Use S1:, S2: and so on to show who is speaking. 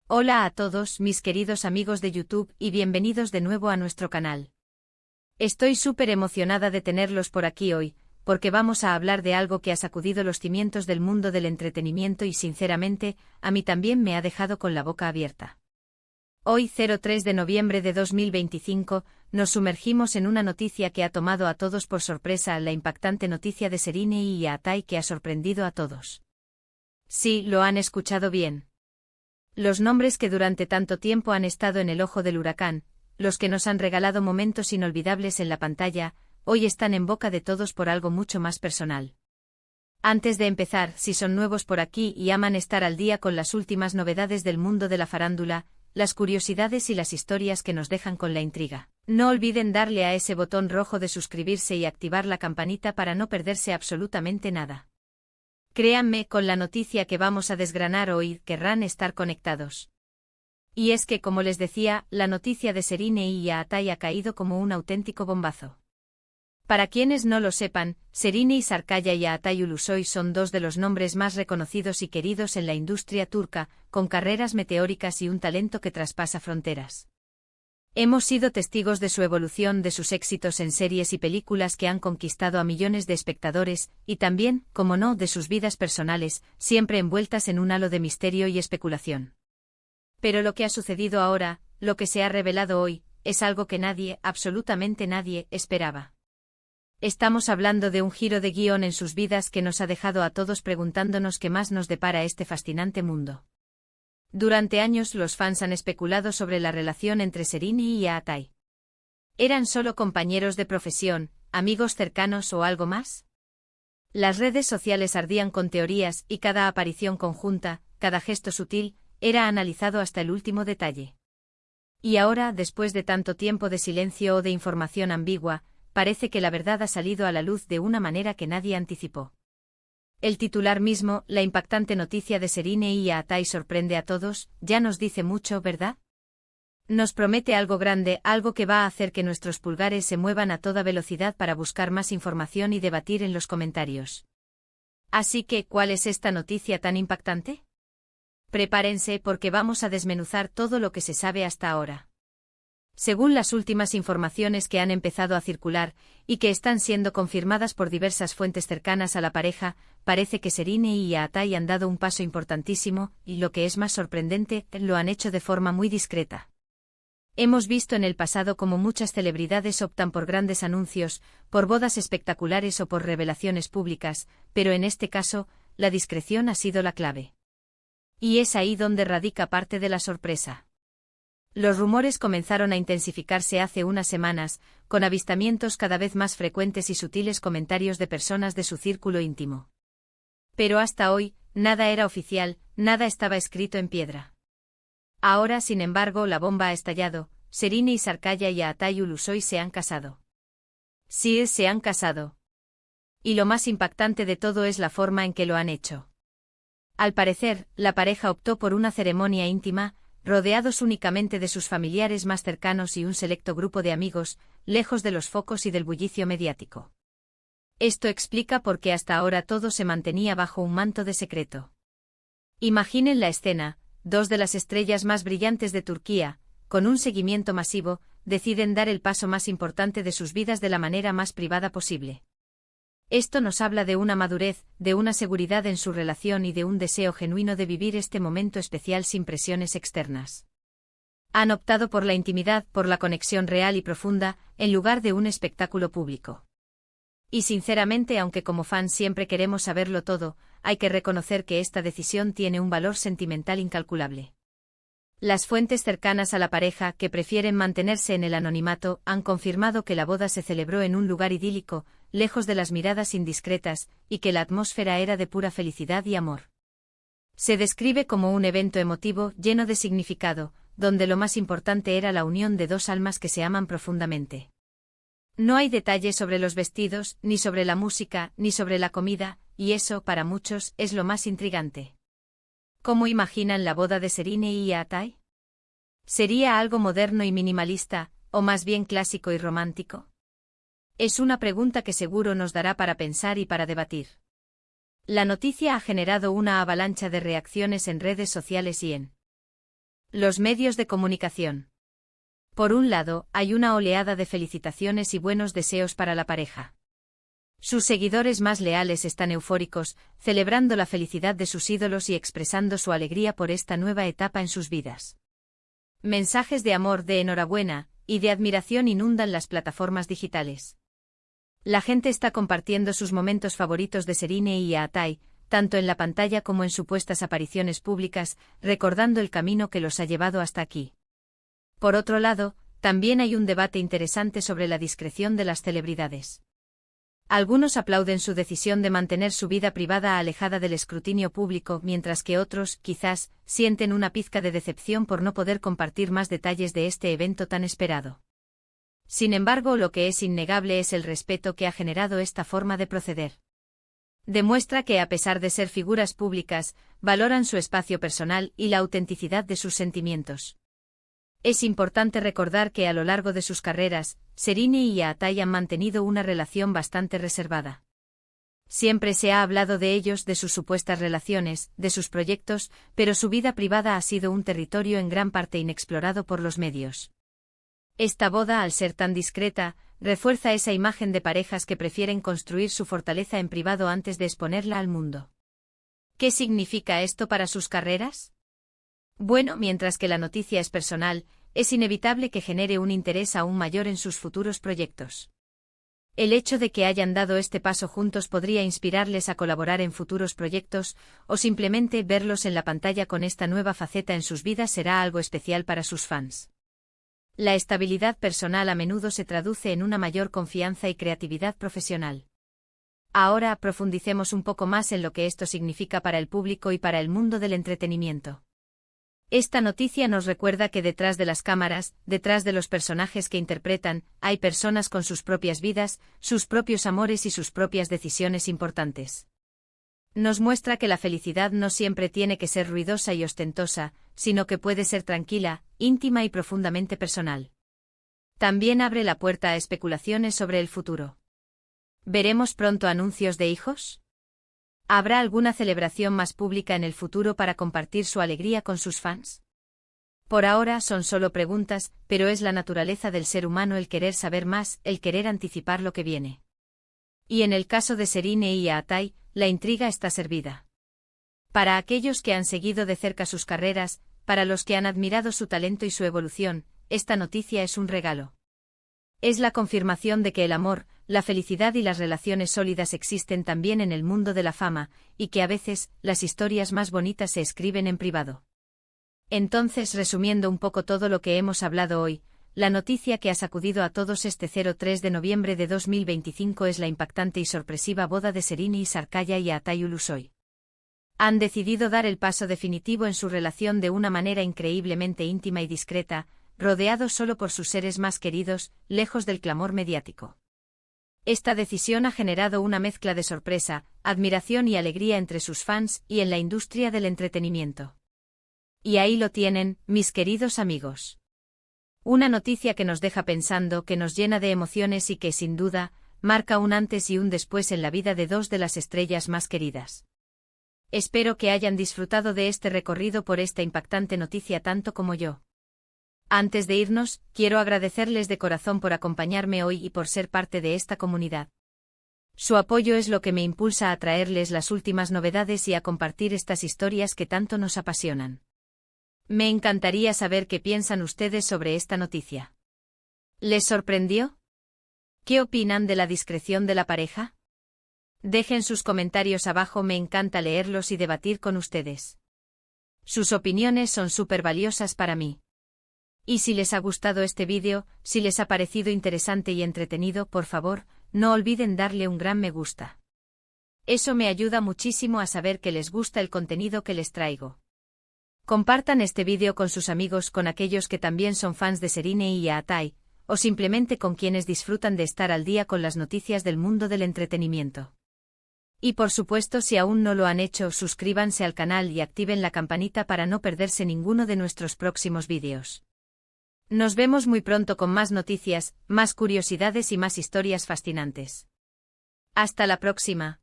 S1: Hola a todos mis queridos amigos de YouTube y bienvenidos de nuevo a nuestro canal. Estoy súper emocionada de tenerlos por aquí hoy, porque vamos a hablar de algo que ha sacudido los cimientos del mundo del entretenimiento y sinceramente, a mí también me ha dejado con la boca abierta. Hoy, 3 de noviembre de 2025, nos sumergimos en una noticia que ha tomado a todos por sorpresa, la impactante noticia de Serine y Yaatai que ha sorprendido a todos. Sí, lo han escuchado bien. Los nombres que durante tanto tiempo han estado en el ojo del huracán, los que nos han regalado momentos inolvidables en la pantalla, hoy están en boca de todos por algo mucho más personal. Antes de empezar, si son nuevos por aquí y aman estar al día con las últimas novedades del mundo de la farándula, las curiosidades y las historias que nos dejan con la intriga, no olviden darle a ese botón rojo de suscribirse y activar la campanita para no perderse absolutamente nada. Créanme, con la noticia que vamos a desgranar hoy querrán estar conectados. Y es que, como les decía, la noticia de Serine y Yaatai ha caído como un auténtico bombazo. Para quienes no lo sepan, Serine Sarıkaya y Yaatai Ulusoy son dos de los nombres más reconocidos y queridos en la industria turca, con carreras meteóricas y un talento que traspasa fronteras. Hemos sido testigos de su evolución, de sus éxitos en series y películas que han conquistado a millones de espectadores, y también, como no, de sus vidas personales, siempre envueltas en un halo de misterio y especulación. Pero lo que ha sucedido ahora, lo que se ha revelado hoy, es algo que nadie, absolutamente nadie, esperaba. Estamos hablando de un giro de guión en sus vidas que nos ha dejado a todos preguntándonos qué más nos depara este fascinante mundo. Durante años los fans han especulado sobre la relación entre Serine y Yaatai. ¿Eran solo compañeros de profesión, amigos cercanos o algo más? Las redes sociales ardían con teorías y cada aparición conjunta, cada gesto sutil, era analizado hasta el último detalle. Y ahora, después de tanto tiempo de silencio o de información ambigua, parece que la verdad ha salido a la luz de una manera que nadie anticipó. El titular mismo, la impactante noticia de Serine y Yaatai sorprende a todos, ya nos dice mucho, ¿verdad? Nos promete algo grande, algo que va a hacer que nuestros pulgares se muevan a toda velocidad para buscar más información y debatir en los comentarios. Así que, ¿cuál es esta noticia tan impactante? Prepárense porque vamos a desmenuzar todo lo que se sabe hasta ahora. Según las últimas informaciones que han empezado a circular, y que están siendo confirmadas por diversas fuentes cercanas a la pareja, parece que Serine y Yaatai han dado un paso importantísimo, y lo que es más sorprendente, lo han hecho de forma muy discreta. Hemos visto en el pasado cómo muchas celebridades optan por grandes anuncios, por bodas espectaculares o por revelaciones públicas, pero en este caso, la discreción ha sido la clave. Y es ahí donde radica parte de la sorpresa. Los rumores comenzaron a intensificarse hace unas semanas, con avistamientos cada vez más frecuentes y sutiles comentarios de personas de su círculo íntimo. Pero hasta hoy, nada era oficial, nada estaba escrito en piedra. Ahora, sin embargo, la bomba ha estallado, Serine Sarıkaya y Yaatai Ulusoy se han casado. Sí, se han casado. Y lo más impactante de todo es la forma en que lo han hecho. Al parecer, la pareja optó por una ceremonia íntima, rodeados únicamente de sus familiares más cercanos y un selecto grupo de amigos, lejos de los focos y del bullicio mediático. Esto explica por qué hasta ahora todo se mantenía bajo un manto de secreto. Imaginen la escena, dos de las estrellas más brillantes de Turquía, con un seguimiento masivo, deciden dar el paso más importante de sus vidas de la manera más privada posible. Esto nos habla de una madurez, de una seguridad en su relación y de un deseo genuino de vivir este momento especial sin presiones externas. Han optado por la intimidad, por la conexión real y profunda, en lugar de un espectáculo público. Y sinceramente, aunque como fans siempre queremos saberlo todo, hay que reconocer que esta decisión tiene un valor sentimental incalculable. Las fuentes cercanas a la pareja, que prefieren mantenerse en el anonimato, han confirmado que la boda se celebró en un lugar idílico, lejos de las miradas indiscretas, y que la atmósfera era de pura felicidad y amor. Se describe como un evento emotivo, lleno de significado, donde lo más importante era la unión de dos almas que se aman profundamente. No hay detalles sobre los vestidos, ni sobre la música, ni sobre la comida, y eso, para muchos, es lo más intrigante. ¿Cómo imaginan la boda de Serine y Yaatai? ¿Sería algo moderno y minimalista, o más bien clásico y romántico? Es una pregunta que seguro nos dará para pensar y para debatir. La noticia ha generado una avalancha de reacciones en redes sociales y en Los medios de comunicación. Por un lado, hay una oleada de felicitaciones y buenos deseos para la pareja. Sus seguidores más leales están eufóricos, celebrando la felicidad de sus ídolos y expresando su alegría por esta nueva etapa en sus vidas. Mensajes de amor, de enhorabuena y de admiración inundan las plataformas digitales. La gente está compartiendo sus momentos favoritos de Serena y Aatai, tanto en la pantalla como en supuestas apariciones públicas, recordando el camino que los ha llevado hasta aquí. Por otro lado, también hay un debate interesante sobre la discreción de las celebridades. Algunos aplauden su decisión de mantener su vida privada alejada del escrutinio público, mientras que otros, quizás, sienten una pizca de decepción por no poder compartir más detalles de este evento tan esperado. Sin embargo, lo que es innegable es el respeto que ha generado esta forma de proceder. Demuestra que, a pesar de ser figuras públicas, valoran su espacio personal y la autenticidad de sus sentimientos. Es importante recordar que a lo largo de sus carreras, Serena y Aatai han mantenido una relación bastante reservada. Siempre se ha hablado de ellos, de sus supuestas relaciones, de sus proyectos, pero su vida privada ha sido un territorio en gran parte inexplorado por los medios. Esta boda, al ser tan discreta, refuerza esa imagen de parejas que prefieren construir su fortaleza en privado antes de exponerla al mundo. ¿Qué significa esto para sus carreras? Bueno, mientras que la noticia es personal, es inevitable que genere un interés aún mayor en sus futuros proyectos. El hecho de que hayan dado este paso juntos podría inspirarles a colaborar en futuros proyectos, o simplemente verlos en la pantalla con esta nueva faceta en sus vidas será algo especial para sus fans. La estabilidad personal a menudo se traduce en una mayor confianza y creatividad profesional. Ahora profundicemos un poco más en lo que esto significa para el público y para el mundo del entretenimiento. Esta noticia nos recuerda que detrás de las cámaras, detrás de los personajes que interpretan, hay personas con sus propias vidas, sus propios amores y sus propias decisiones importantes. Nos muestra que la felicidad no siempre tiene que ser ruidosa y ostentosa, sino que puede ser tranquila, íntima y profundamente personal. También abre la puerta a especulaciones sobre el futuro. ¿Veremos pronto anuncios de hijos? ¿Habrá alguna celebración más pública en el futuro para compartir su alegría con sus fans? Por ahora son solo preguntas, pero es la naturaleza del ser humano el querer saber más, el querer anticipar lo que viene. Y en el caso de Serena y Aatai, la intriga está servida. Para aquellos que han seguido de cerca sus carreras, para los que han admirado su talento y su evolución, esta noticia es un regalo. Es la confirmación de que el amor, la felicidad y las relaciones sólidas existen también en el mundo de la fama, y que a veces, las historias más bonitas se escriben en privado. Entonces, resumiendo un poco todo lo que hemos hablado hoy, la noticia que ha sacudido a todos este 3 de noviembre de 2025 es la impactante y sorpresiva boda de Serena y Sarkaya y Aatai Ulusoy. Han decidido dar el paso definitivo en su relación de una manera increíblemente íntima y discreta, rodeados solo por sus seres más queridos, lejos del clamor mediático. Esta decisión ha generado una mezcla de sorpresa, admiración y alegría entre sus fans y en la industria del entretenimiento. Y ahí lo tienen, mis queridos amigos. Una noticia que nos deja pensando, que nos llena de emociones y que, sin duda, marca un antes y un después en la vida de dos de las estrellas más queridas. Espero que hayan disfrutado de este recorrido por esta impactante noticia tanto como yo. Antes de irnos, quiero agradecerles de corazón por acompañarme hoy y por ser parte de esta comunidad. Su apoyo es lo que me impulsa a traerles las últimas novedades y a compartir estas historias que tanto nos apasionan. Me encantaría saber qué piensan ustedes sobre esta noticia. ¿Les sorprendió? ¿Qué opinan de la discreción de la pareja? Dejen sus comentarios abajo, me encanta leerlos y debatir con ustedes. Sus opiniones son súper valiosas para mí. Y si les ha gustado este vídeo, si les ha parecido interesante y entretenido, por favor, no olviden darle un gran me gusta. Eso me ayuda muchísimo a saber que les gusta el contenido que les traigo. Compartan este vídeo con sus amigos, con aquellos que también son fans de Serena y Aatai, o simplemente con quienes disfrutan de estar al día con las noticias del mundo del entretenimiento. Y por supuesto, si aún no lo han hecho, suscríbanse al canal y activen la campanita para no perderse ninguno de nuestros próximos vídeos. Nos vemos muy pronto con más noticias, más curiosidades y más historias fascinantes. Hasta la próxima.